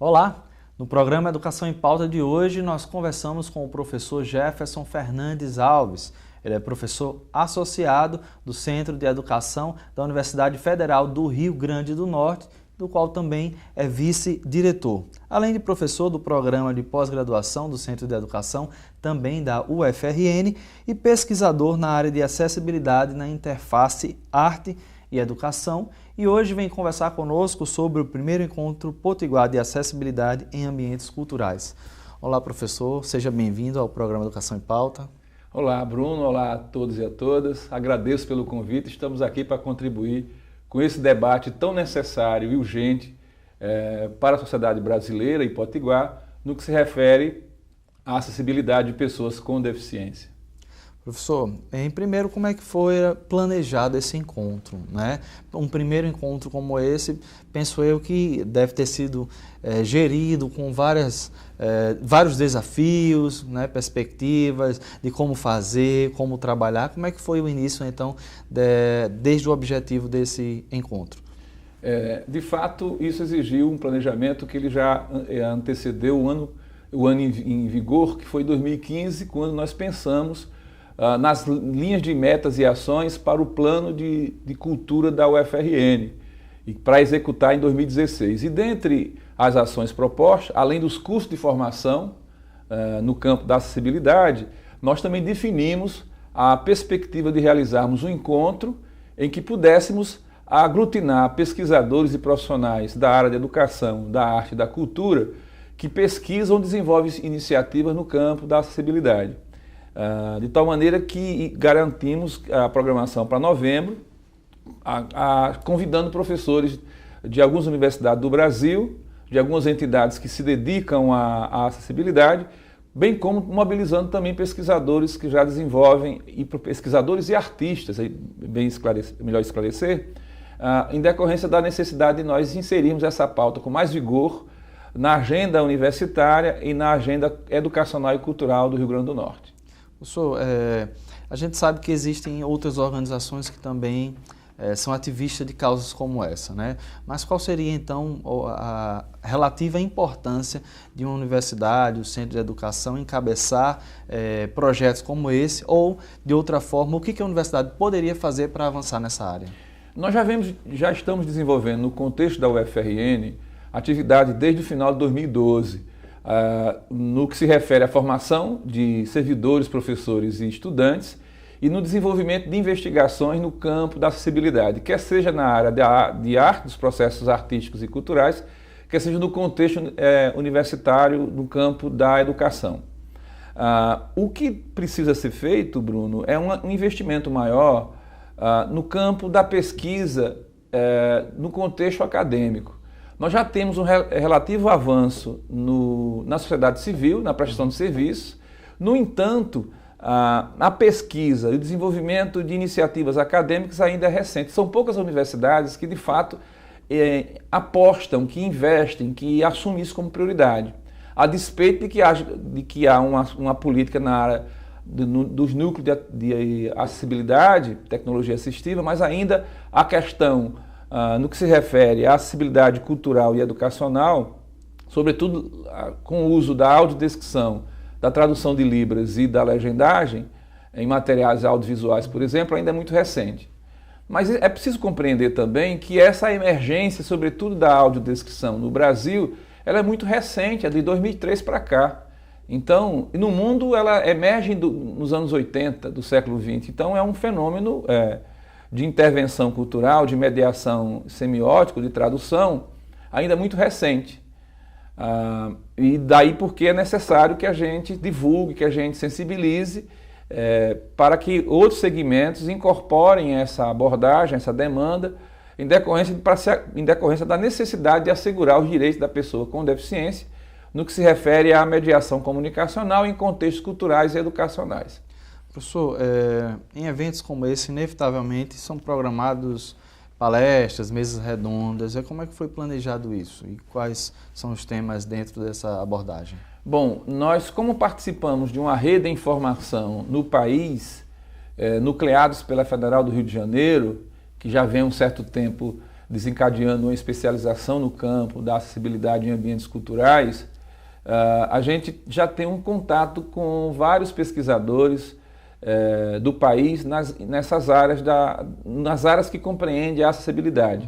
Olá! No programa Educação em Pauta de hoje, nós conversamos com o professor Jefferson Fernandes Alves. Ele é professor associado do Centro de Educação da Universidade Federal do Rio Grande do Norte, do qual também é vice-diretor. Além de professor do programa de pós-graduação do Centro de Educação, também da UFRN, e pesquisador na área de acessibilidade na interface arte e educação, e hoje vem conversar conosco sobre o primeiro encontro potiguar de acessibilidade em ambientes culturais. Olá, professor, seja bem-vindo ao programa Educação em Pauta. Olá, Bruno, olá a todos e a todas. Agradeço pelo convite, estamos aqui para contribuir com esse debate tão necessário e urgente para a sociedade brasileira e potiguar no que se refere à acessibilidade de pessoas com deficiência. Professor, em primeiro, como é que foi planejado esse encontro, né? Um primeiro encontro como esse, penso eu que deve ter sido gerido com vários desafios, né? Perspectivas de como fazer, como trabalhar. Como é que foi o início, então, desde o objetivo desse encontro? De fato, isso exigiu um planejamento que ele já antecedeu o ano em vigor, que foi 2015, quando nós pensamos nas linhas de metas e ações para o plano de cultura da UFRN, e para executar em 2016. E dentre as ações propostas, além dos cursos de formação no campo da acessibilidade, nós também definimos a perspectiva de realizarmos um encontro em que pudéssemos aglutinar pesquisadores e profissionais da área da educação, da arte e da cultura que pesquisam ou desenvolvem iniciativas no campo da acessibilidade. De tal maneira que garantimos a programação para novembro, convidando professores de algumas universidades do Brasil, de algumas entidades que se dedicam à acessibilidade, bem como mobilizando também pesquisadores que já desenvolvem, e pesquisadores e artistas, melhor esclarecer, em decorrência da necessidade de nós inserirmos essa pauta com mais vigor na agenda universitária e na agenda educacional e cultural do Rio Grande do Norte. Professor, a gente sabe que existem outras organizações que também são ativistas de causas como essa, né? Mas qual seria, então, a relativa importância de uma universidade, o centro de educação, encabeçar projetos como esse? Ou, de outra forma, o que a universidade poderia fazer para avançar nessa área? Nós já estamos desenvolvendo, no contexto da UFRN, atividade desde o final de 2012, no que se refere à formação de servidores, professores e estudantes e no desenvolvimento de investigações no campo da acessibilidade, quer seja na área de arte, dos processos artísticos e culturais, quer seja no contexto universitário, no campo da educação. O que precisa ser feito, Bruno, é um investimento maior no campo da pesquisa, no contexto acadêmico. Nós já temos um relativo avanço na sociedade civil, na prestação de serviços. No entanto, a pesquisa e o desenvolvimento de iniciativas acadêmicas ainda é recente. São poucas universidades que, de fato, apostam, que investem, que assumem isso como prioridade. A despeito de que há uma política na área dos núcleos de acessibilidade, tecnologia assistiva, mas ainda a questão no que se refere à acessibilidade cultural e educacional, sobretudo com o uso da audiodescrição, da tradução de Libras e da legendagem em materiais audiovisuais, por exemplo, ainda é muito recente. Mas é preciso compreender também que essa emergência, sobretudo da audiodescrição no Brasil, ela é muito recente, é de 2003 para cá. Então, no mundo ela emerge nos anos 80 do século XX, então é um fenômeno de intervenção cultural, de mediação semiótica, de tradução, ainda muito recente. E daí porque é necessário que a gente divulgue, que a gente sensibilize, para que outros segmentos incorporem essa abordagem, essa demanda, em decorrência da necessidade de assegurar os direitos da pessoa com deficiência, no que se refere à mediação comunicacional em contextos culturais e educacionais. Professor, em eventos como esse, inevitavelmente, são programados palestras, mesas redondas. Como é que foi planejado isso? E quais são os temas dentro dessa abordagem? Bom, nós, como participamos de uma rede de informação no país, nucleados pela Federal do Rio de Janeiro, que já vem um certo tempo desencadeando uma especialização no campo da acessibilidade em ambientes culturais, a gente já tem um contato com vários pesquisadores do país nessas áreas, nas áreas que compreendem a acessibilidade.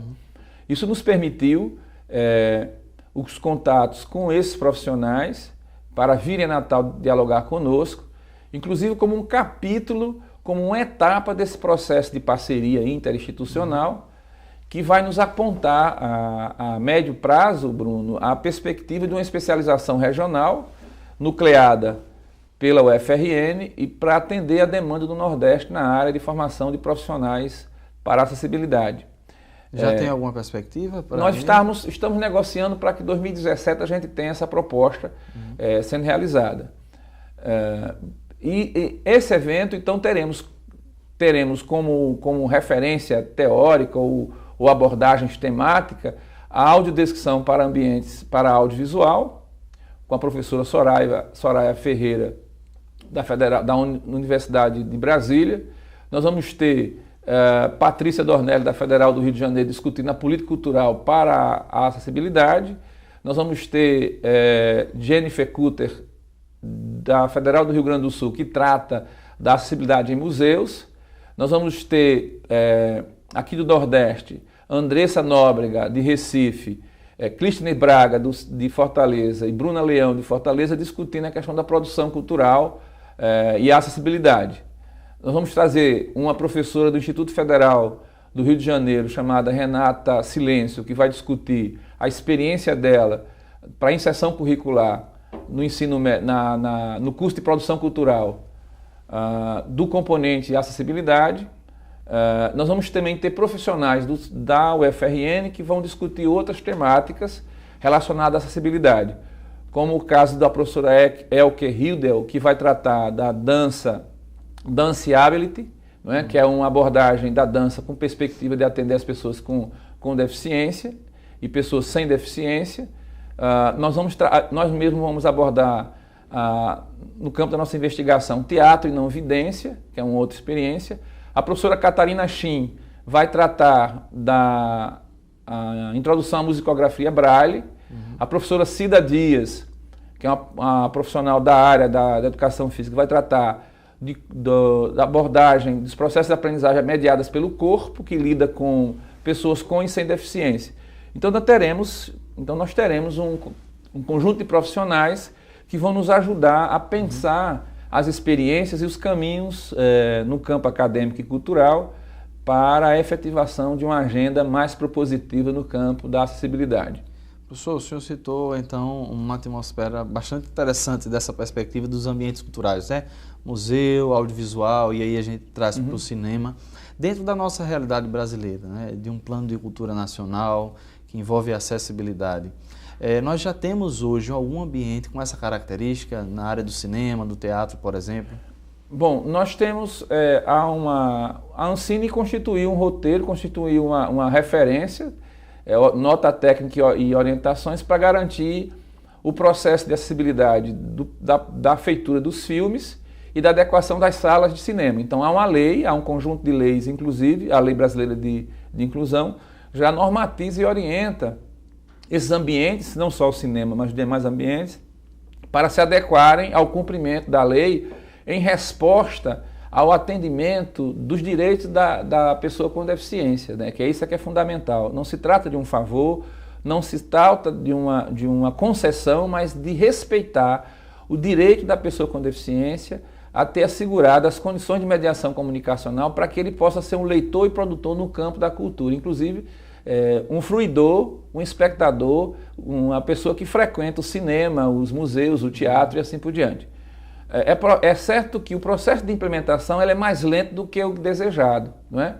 Isso nos permitiu os contatos com esses profissionais para virem a Natal dialogar conosco, inclusive como um capítulo, como uma etapa desse processo de parceria interinstitucional, que vai nos apontar a médio prazo, Bruno, a perspectiva de uma especialização regional nucleada pela UFRN e para atender a demanda do Nordeste na área de formação de profissionais para acessibilidade. Já tem alguma perspectiva? Nós estamos negociando para que em 2017 a gente tenha essa proposta sendo realizada. E esse evento, então, teremos como referência teórica ou abordagens temática a audiodescrição para ambientes para audiovisual, com a professora Soraya Ferreira, da Universidade de Brasília. Nós vamos ter Patrícia Dornelli, da Federal do Rio de Janeiro, discutindo a política cultural para a acessibilidade. Nós vamos ter Jennifer Kutter, da Federal do Rio Grande do Sul, que trata da acessibilidade em museus. Nós vamos ter, aqui do Nordeste, Andressa Nóbrega, de Recife, Cristina Braga, de Fortaleza, e Bruna Leão, de Fortaleza, discutindo a questão da produção cultural e a acessibilidade. Nós vamos trazer uma professora do Instituto Federal do Rio de Janeiro, chamada Renata Silêncio, que vai discutir a experiência dela para a inserção curricular no ensino, no curso de produção cultural do componente acessibilidade. Nós vamos também ter profissionais da UFRN que vão discutir outras temáticas relacionadas à acessibilidade, como o caso da professora Elke Hildel, que vai tratar da danceability, não é? Que é uma abordagem da dança com perspectiva de atender as pessoas com deficiência e pessoas sem deficiência. Nós mesmos vamos abordar, no campo da nossa investigação, teatro e não vidência, que é uma outra experiência. A professora Catarina Shin vai tratar da introdução à musicografia Braille. A professora Cida Dias, que é uma profissional da área da educação física, vai tratar da abordagem dos processos de aprendizagem mediadas pelo corpo, que lida com pessoas com e sem deficiência. Então nós teremos um conjunto de profissionais que vão nos ajudar a pensar as experiências e os caminhos no campo acadêmico e cultural para a efetivação de uma agenda mais propositiva no campo da acessibilidade. Professor, o senhor citou, então, uma atmosfera bastante interessante dessa perspectiva dos ambientes culturais, né? Museu, audiovisual, e aí a gente traz para o cinema. Dentro da nossa realidade brasileira, né? De um plano de cultura nacional que envolve a acessibilidade. Nós já temos hoje algum ambiente com essa característica na área do cinema, do teatro, por exemplo? Bom, nós temos, a Ancine constituiu um roteiro, constituiu uma referência, nota técnica e orientações para garantir o processo de acessibilidade da feitura dos filmes e da adequação das salas de cinema. Então há uma lei, há um conjunto de leis, inclusive a Lei Brasileira de Inclusão, já normatiza e orienta esses ambientes, não só o cinema, mas os demais ambientes, para se adequarem ao cumprimento da lei em resposta ao atendimento dos direitos da pessoa com deficiência, né? Que é isso que é fundamental. Não se trata de um favor, não se trata de uma concessão, mas de respeitar o direito da pessoa com deficiência a ter assegurado as condições de mediação comunicacional para que ele possa ser um leitor e produtor no campo da cultura, inclusive um fruidor, um espectador, uma pessoa que frequenta o cinema, os museus, o teatro e assim por diante. É certo que o processo de implementação é mais lento do que o desejado, não é?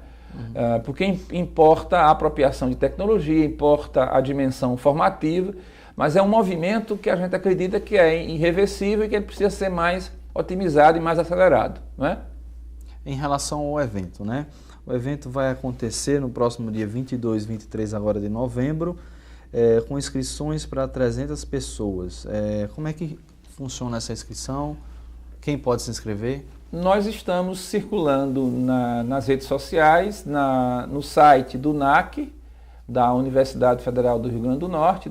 Porque importa a apropriação de tecnologia, importa a dimensão formativa, mas é um movimento que a gente acredita que é irreversível e que ele precisa ser mais otimizado e mais acelerado, não é? Em relação ao evento, né? O evento vai acontecer no próximo dia 22 e 23 agora de novembro, com inscrições para 300 pessoas. Como é que funciona essa inscrição? Quem pode se inscrever? Nós estamos circulando nas redes sociais, no site do NAC, da Universidade Federal do Rio Grande do Norte,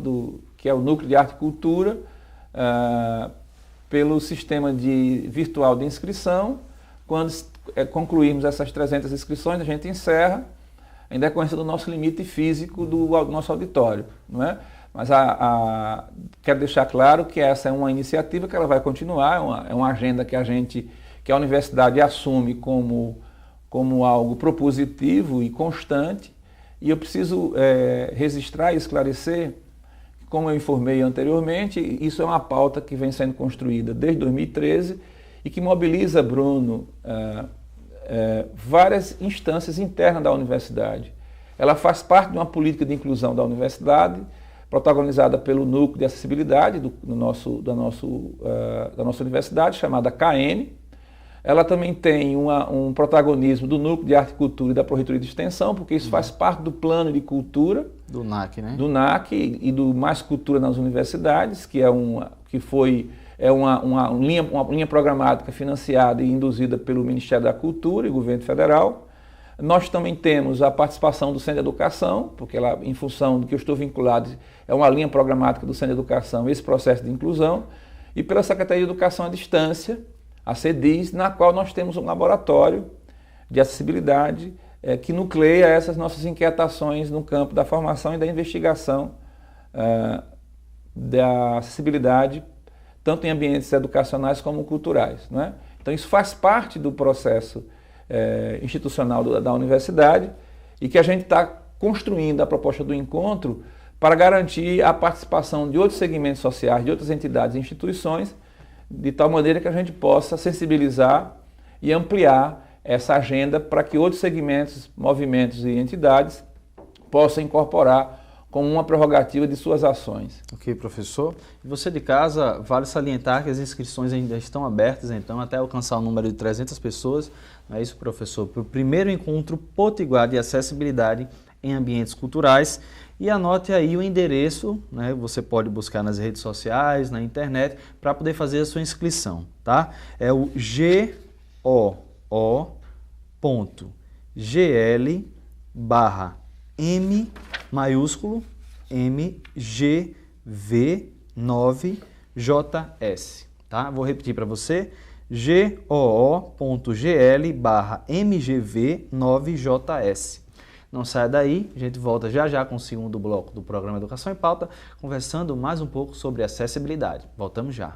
que é o Núcleo de Arte e Cultura, pelo sistema virtual de inscrição. Quando concluirmos essas 300 inscrições, a gente encerra, em decorrência do nosso limite físico do nosso auditório, não é? Mas quero deixar claro que essa é uma iniciativa que ela vai continuar, é uma agenda que a universidade assume como algo propositivo e constante, e eu preciso registrar e esclarecer, como eu informei anteriormente, isso é uma pauta que vem sendo construída desde 2013 e que mobiliza, Bruno, várias instâncias internas da universidade. Ela faz parte de uma política de inclusão da universidade, protagonizada pelo Núcleo de Acessibilidade da nossa universidade, chamada KN. Ela também tem um protagonismo do Núcleo de Arte e Cultura e da Pró-Reitoria de Extensão, porque isso faz parte do plano de cultura do NAC, né? Do NAC e do Mais Cultura nas Universidades, que é uma linha programática financiada e induzida pelo Ministério da Cultura e Governo Federal. Nós também temos a participação do Centro de Educação, porque ela, em função do que eu estou vinculado, é uma linha programática do Centro de Educação, esse processo de inclusão, e pela Secretaria de Educação à Distância, a CEDIS, na qual nós temos um laboratório de acessibilidade que nucleia essas nossas inquietações no campo da formação e da investigação da acessibilidade, tanto em ambientes educacionais como culturais, não é? Então isso faz parte do processo institucional da universidade e que a gente está construindo a proposta do encontro para garantir a participação de outros segmentos sociais, de outras entidades e instituições, de tal maneira que a gente possa sensibilizar e ampliar essa agenda para que outros segmentos, movimentos e entidades possam incorporar como uma prerrogativa de suas ações. Ok, professor. E você de casa, vale salientar que as inscrições ainda estão abertas, então, até alcançar o número de 300 pessoas, não é isso, professor? Para o primeiro encontro potiguar de acessibilidade em ambientes culturais. E anote aí o endereço, né? Você pode buscar nas redes sociais, na internet, para poder fazer a sua inscrição, tá? É o goo.gl/M maiúsculo MGV9JS, tá? Vou repetir para você, goo.gl/MGV9JS. Não saia daí, a gente volta já já com o segundo bloco do programa Educação em Pauta, conversando mais um pouco sobre acessibilidade. Voltamos já.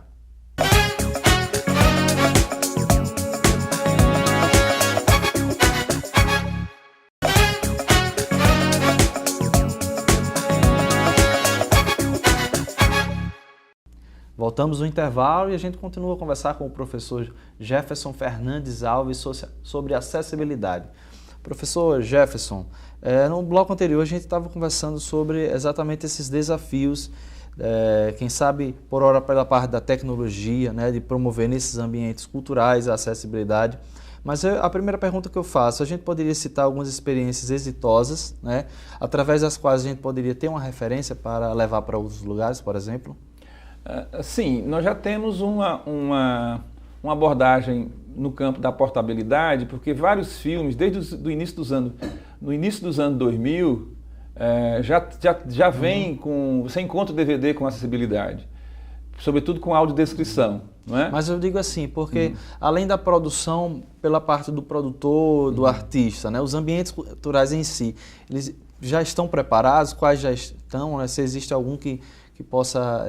Voltamos no intervalo e a gente continua a conversar com o professor Jefferson Fernandes Alves sobre acessibilidade. Professor Jefferson, no bloco anterior a gente estava conversando sobre exatamente esses desafios, quem sabe por hora pela parte da tecnologia, né, de promover nesses ambientes culturais a acessibilidade. Mas a primeira pergunta que eu faço, a gente poderia citar algumas experiências exitosas, né, através das quais a gente poderia ter uma referência para levar para outros lugares, por exemplo? Sim, nós já temos uma abordagem no campo da portabilidade, porque vários filmes, desde o início dos anos 2000, já vem com... Você encontra o DVD com acessibilidade, sobretudo com audiodescrição, não é? Mas eu digo assim, porque além da produção pela parte do produtor, do artista, né, os ambientes culturais em si, eles já estão preparados? Quais já estão? Né? Se existe algum que possa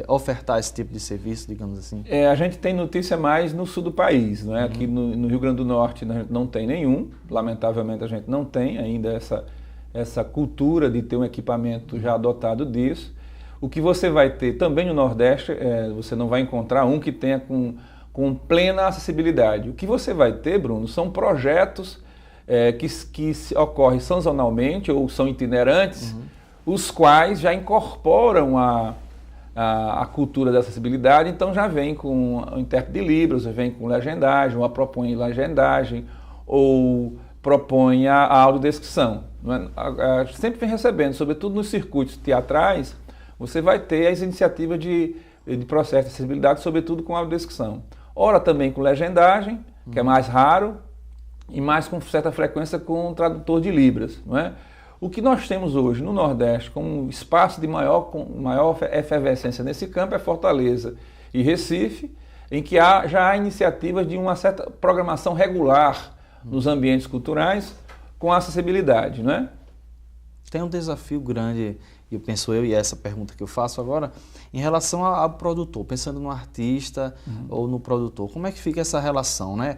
ofertar esse tipo de serviço, digamos assim? A gente tem notícia mais no sul do país, não é? Aqui no Rio Grande do Norte a gente não tem nenhum, lamentavelmente a gente não tem ainda essa cultura de ter um equipamento já adotado disso. O que você vai ter também no Nordeste, você não vai encontrar um que tenha com plena acessibilidade. O que você vai ter, Bruno, são projetos que ocorrem sazonalmente ou são itinerantes, os quais já incorporam a cultura da acessibilidade, então já vem com o intérprete de Libras, vem com legendagem, ou propõe legendagem, ou propõe a audiodescrição. Sempre vem recebendo, sobretudo nos circuitos teatrais, você vai ter as iniciativas de processo de acessibilidade, sobretudo com audiodescrição. Ora também com legendagem, que é mais raro, e mais com certa frequência com tradutor de Libras, não é? O que nós temos hoje no Nordeste como espaço de maior efervescência nesse campo é Fortaleza e Recife, em que já há iniciativas de uma certa programação regular nos ambientes culturais com acessibilidade, não é? Tem um desafio grande, e essa pergunta que eu faço agora, em relação ao produtor, pensando no artista ou no produtor, como é que fica essa relação, né?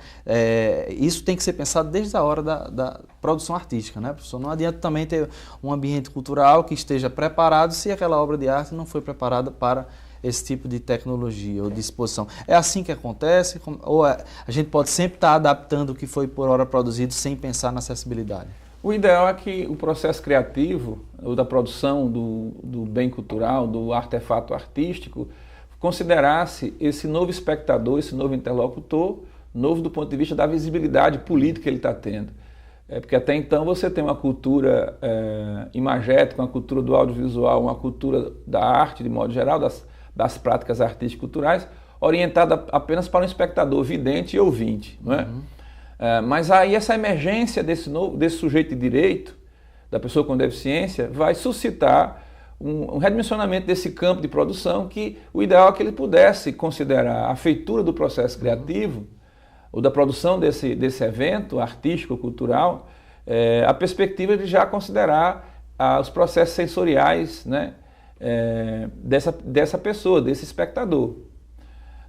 Isso tem que ser pensado desde a hora da produção artística, né, professor? Não adianta também ter um ambiente cultural que esteja preparado se aquela obra de arte não foi preparada para esse tipo de tecnologia ou de exposição. É assim que acontece? Ou a gente pode sempre estar adaptando o que foi por hora produzido sem pensar na acessibilidade? O ideal é que o processo criativo, ou da produção do bem cultural, do artefato artístico, considerasse esse novo espectador, esse novo interlocutor, novo do ponto de vista da visibilidade política que ele está tendo. Porque até então você tem uma cultura imagética, uma cultura do audiovisual, uma cultura da arte, de modo geral, das práticas artísticas culturais, orientada apenas para um espectador vidente e ouvinte, não é? Mas aí essa emergência desse sujeito de direito, da pessoa com deficiência, vai suscitar um redimensionamento desse campo de produção que o ideal é que ele pudesse considerar a feitura do processo criativo ou da produção desse evento artístico, cultural, a perspectiva de já considerar os processos sensoriais, né, dessa pessoa, desse espectador.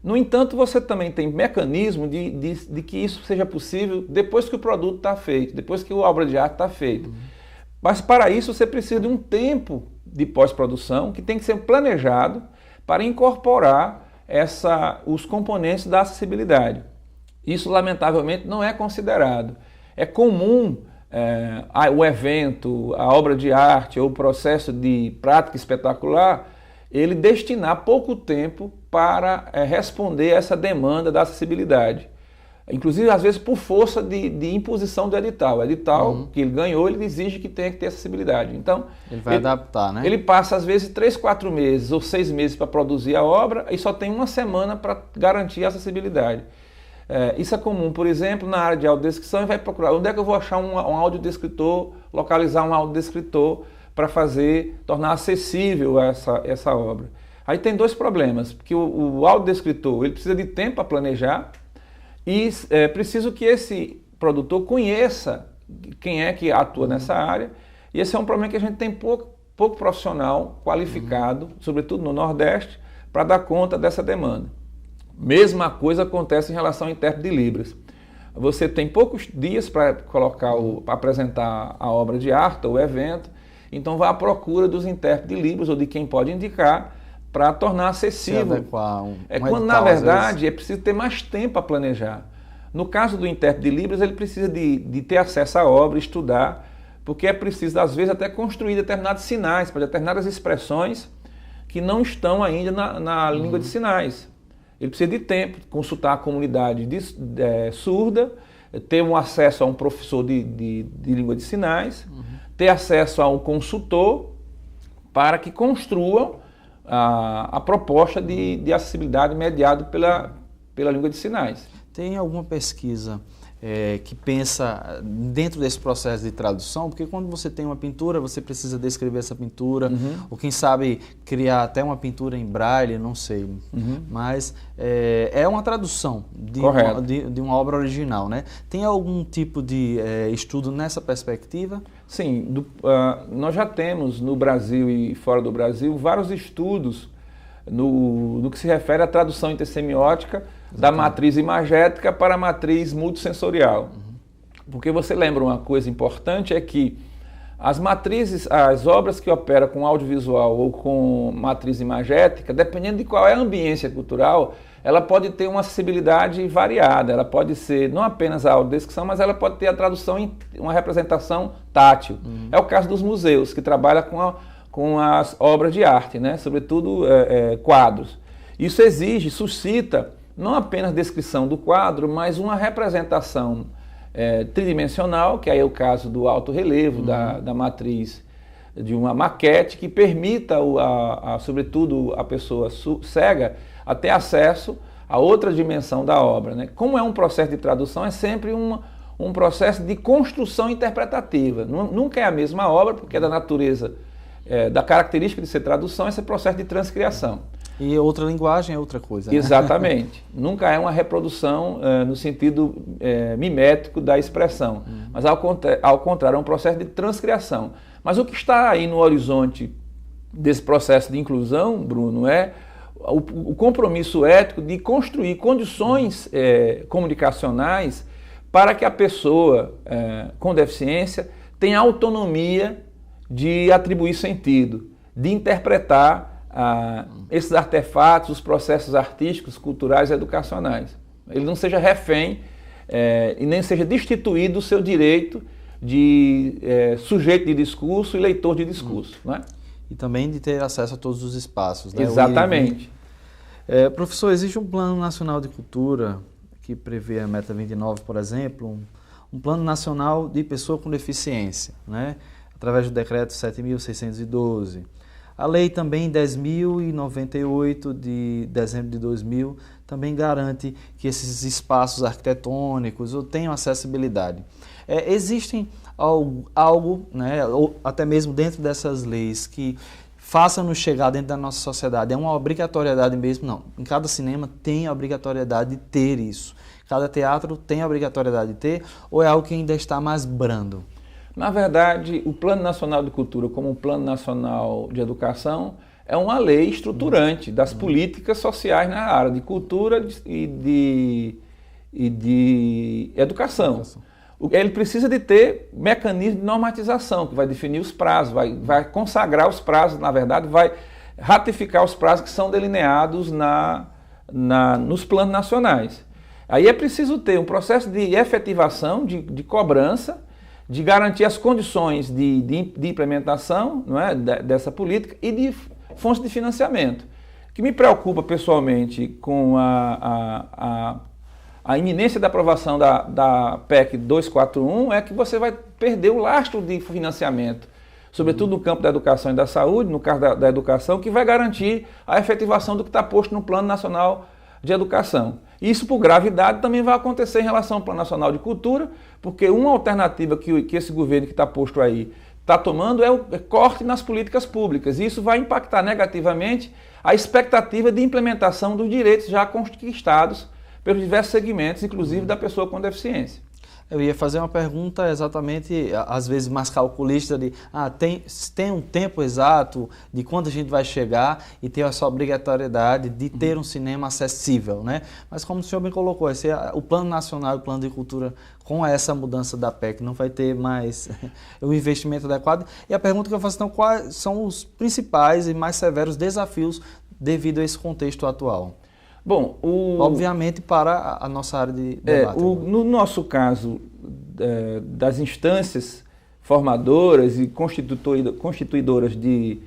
No entanto, você também tem mecanismo de que isso seja possível depois que o produto está feito, depois que a obra de arte está feita. Mas para isso você precisa de um tempo de pós-produção que tem que ser planejado para incorporar os componentes da acessibilidade. Isso, lamentavelmente, não é considerado. É comum o evento, a obra de arte ou o processo de prática espetacular, ele destinar pouco tempo para responder a essa demanda da acessibilidade. Inclusive, às vezes, por força de imposição do edital. O edital que ele ganhou, ele exige que tenha que ter acessibilidade. Então, ele vai adaptar, né? Ele passa, às vezes, 3, 4 meses ou 6 meses para produzir a obra e só tem uma semana para garantir a acessibilidade. Isso é comum, por exemplo, na área de audiodescrição, ele vai procurar onde é que eu vou achar um audiodescritor, localizar um audiodescritor para tornar acessível essa obra. Aí tem 2 problemas, porque o audiodescritor ele precisa de tempo para planejar e é preciso que esse produtor conheça quem é que atua nessa área, e esse é um problema que a gente tem pouco profissional qualificado, sobretudo no Nordeste, para dar conta dessa demanda. Mesma coisa acontece em relação ao intérprete de Libras. Você tem poucos dias para apresentar a obra de arte ou o evento, então vai à procura dos intérpretes de Libras ou de quem pode indicar para tornar acessível. Quando na verdade é preciso ter mais tempo para planejar. No caso do intérprete de Libras, ele precisa de ter acesso à obra, estudar, porque é preciso às vezes até construir determinados sinais para determinadas expressões que não estão ainda na língua de sinais. Ele precisa de tempo, consultar a comunidade surda, ter um acesso a um professor de língua de sinais, ter acesso a um consultor para que construam a proposta de acessibilidade mediada pela língua de sinais. Tem alguma pesquisa que pensa dentro desse processo de tradução? Porque quando você tem uma pintura, você precisa descrever essa pintura, ou quem sabe criar até uma pintura em braille, não sei. Mas é uma tradução de uma obra original, né? Tem algum tipo de estudo nessa perspectiva? Sim, nós já temos no Brasil e fora do Brasil vários estudos no que se refere à tradução intersemiótica da matriz imagética para a matriz multissensorial. Porque você lembra uma coisa importante, é que as obras que operam com audiovisual ou com matriz imagética, dependendo de qual é a ambiência cultural, ela pode ter uma acessibilidade variada, ela pode ser não apenas a audiodescrição, mas ela pode ter a tradução em uma representação tátil. É o caso dos museus, que trabalham com as obras de arte, né? Sobretudo quadros. Isso suscita não apenas descrição do quadro, mas uma representação tridimensional, que aí é o caso do alto relevo, da matriz de uma maquete, que permita, sobretudo, a pessoa cega a ter acesso a outra dimensão da obra, né? Como é um processo de tradução, é sempre um um processo de construção interpretativa. Nunca é a mesma obra, porque é da natureza, da característica de ser tradução, esse processo de transcriação. E outra linguagem é outra coisa, né? Exatamente. Nunca é uma reprodução no sentido mimético da expressão, mas ao contrário, é um processo de transcriação. Mas o que está aí no horizonte desse processo de inclusão, Bruno, é o compromisso ético de construir condições comunicacionais para que a pessoa com deficiência tenha autonomia de atribuir sentido, de interpretar esses artefatos, os processos artísticos, culturais e educacionais. Ele não seja refém e nem seja destituído do seu direito de sujeito de discurso e leitor de discurso. Não é? E também de ter acesso a todos os espaços. Né? Exatamente. Professor, existe um Plano Nacional de Cultura que prevê a Meta 29, por exemplo, um Plano Nacional de Pessoa com Deficiência, né? Através do Decreto 7.612. A Lei também 10.098 de dezembro de 2000 também garante que esses espaços arquitetônicos tenham acessibilidade. Existem algo, né, ou até mesmo dentro dessas leis, que façam-nos chegar dentro da nossa sociedade? É uma obrigatoriedade mesmo? Não. Em cada cinema tem a obrigatoriedade de ter isso. Cada teatro tem a obrigatoriedade de ter, ou é algo que ainda está mais brando? Na verdade, o Plano Nacional de Cultura, como o Plano Nacional de Educação, é uma lei estruturante das políticas sociais na área de cultura e de educação. Ele precisa de ter mecanismo de normatização, que vai definir os prazos, vai consagrar os prazos, na verdade, vai ratificar os prazos que são delineados nos planos nacionais. Aí é preciso ter um processo de efetivação, de cobrança, de garantir as condições de implementação, não é, dessa política e de fontes de financiamento. O que me preocupa pessoalmente com a iminência da aprovação da PEC 241 é que você vai perder o lastro de financiamento, sobretudo no campo da educação e da saúde, no caso da educação, que vai garantir a efetivação do que está posto no Plano Nacional de Educação. Isso, por gravidade, também vai acontecer em relação ao Plano Nacional de Cultura, porque uma alternativa que esse governo que está posto aí está tomando é o corte nas políticas públicas. E isso vai impactar negativamente a expectativa de implementação dos direitos já conquistados pelos diversos segmentos, inclusive da pessoa com deficiência. Eu ia fazer uma pergunta exatamente, às vezes mais calculista, de tem um tempo exato de quando a gente vai chegar e ter essa obrigatoriedade de ter um cinema acessível, né? Mas como o senhor bem colocou, o Plano Nacional e o Plano de Cultura, com essa mudança da PEC, não vai ter mais o investimento adequado. E a pergunta que eu faço, então, quais são os principais e mais severos desafios devido a esse contexto atual? Bom, obviamente para a nossa área de debate. No nosso caso, das instâncias formadoras e constituidoras de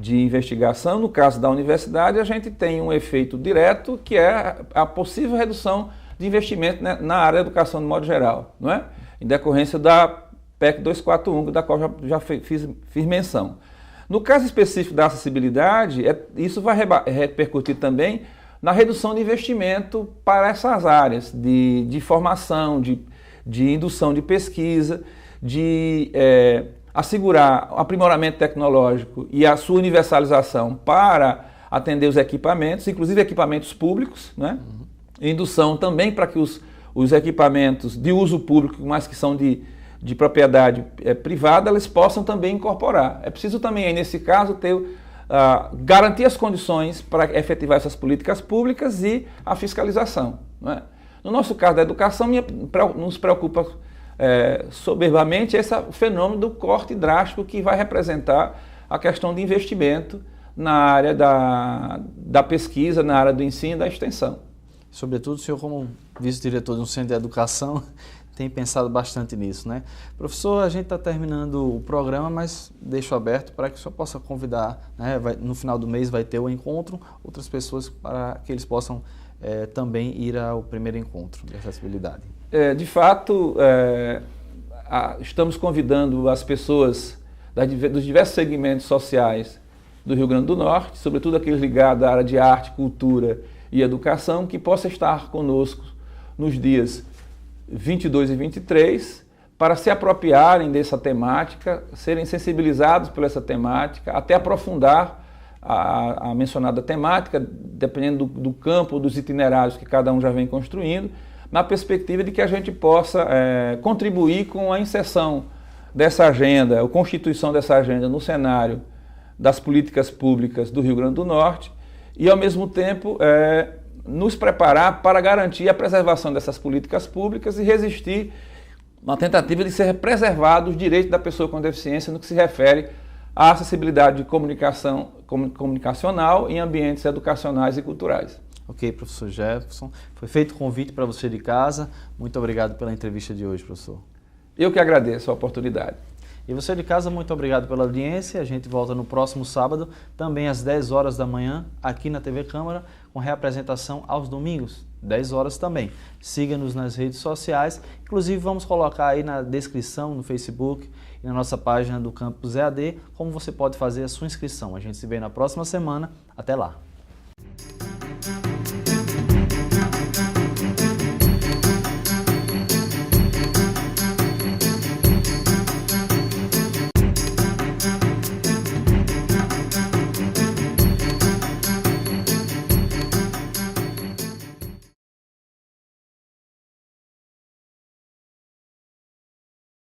investigação, no caso da universidade, a gente tem um efeito direto, que é a possível redução de investimento, né, na área da educação de modo geral, não é? Em decorrência da PEC 241, da qual já fiz menção. No caso específico da acessibilidade, isso vai repercutir também na redução de investimento para essas áreas de formação, de indução de pesquisa, de assegurar o aprimoramento tecnológico e a sua universalização para atender os equipamentos, inclusive equipamentos públicos, né? Indução também para que os equipamentos de uso público, mas que são de propriedade privada, eles possam também incorporar. É preciso também, nesse caso, garantir as condições para efetivar essas políticas públicas e a fiscalização. Não é? No nosso caso da educação, nos preocupa soberbamente esse fenômeno do corte drástico que vai representar a questão de investimento na área da pesquisa, na área do ensino e da extensão. Sobretudo, o senhor, como vice-diretor de um centro de educação, tem pensado bastante nisso, né? Professor, a gente está terminando o programa, mas deixo aberto para que o senhor possa convidar, né? No final do mês vai ter o encontro, outras pessoas para que eles possam também ir ao primeiro encontro de acessibilidade. De fato, estamos convidando as pessoas dos diversos segmentos sociais do Rio Grande do Norte, sobretudo aqueles ligados à área de arte, cultura e educação, que possa estar conosco nos dias 22 e 23, para se apropriarem dessa temática, serem sensibilizados por essa temática, até aprofundar a mencionada temática, dependendo do campo, dos itinerários que cada um já vem construindo, na perspectiva de que a gente possa contribuir com a inserção dessa agenda, a constituição dessa agenda no cenário das políticas públicas do Rio Grande do Norte e, ao mesmo tempo, nos preparar para garantir a preservação dessas políticas públicas e resistir uma tentativa de ser preservados os direitos da pessoa com deficiência no que se refere à acessibilidade de comunicacional em ambientes educacionais e culturais. Ok, professor Jefferson. Foi feito o convite para você de casa. Muito obrigado pela entrevista de hoje, professor. Eu que agradeço a oportunidade. E você de casa, muito obrigado pela audiência. A gente volta no próximo sábado, também às 10 horas da manhã, aqui na TV Câmara, com reapresentação aos domingos, 10 horas também. Siga-nos nas redes sociais, inclusive vamos colocar aí na descrição, no Facebook e na nossa página do Campus EAD, como você pode fazer a sua inscrição. A gente se vê na próxima semana. Até lá!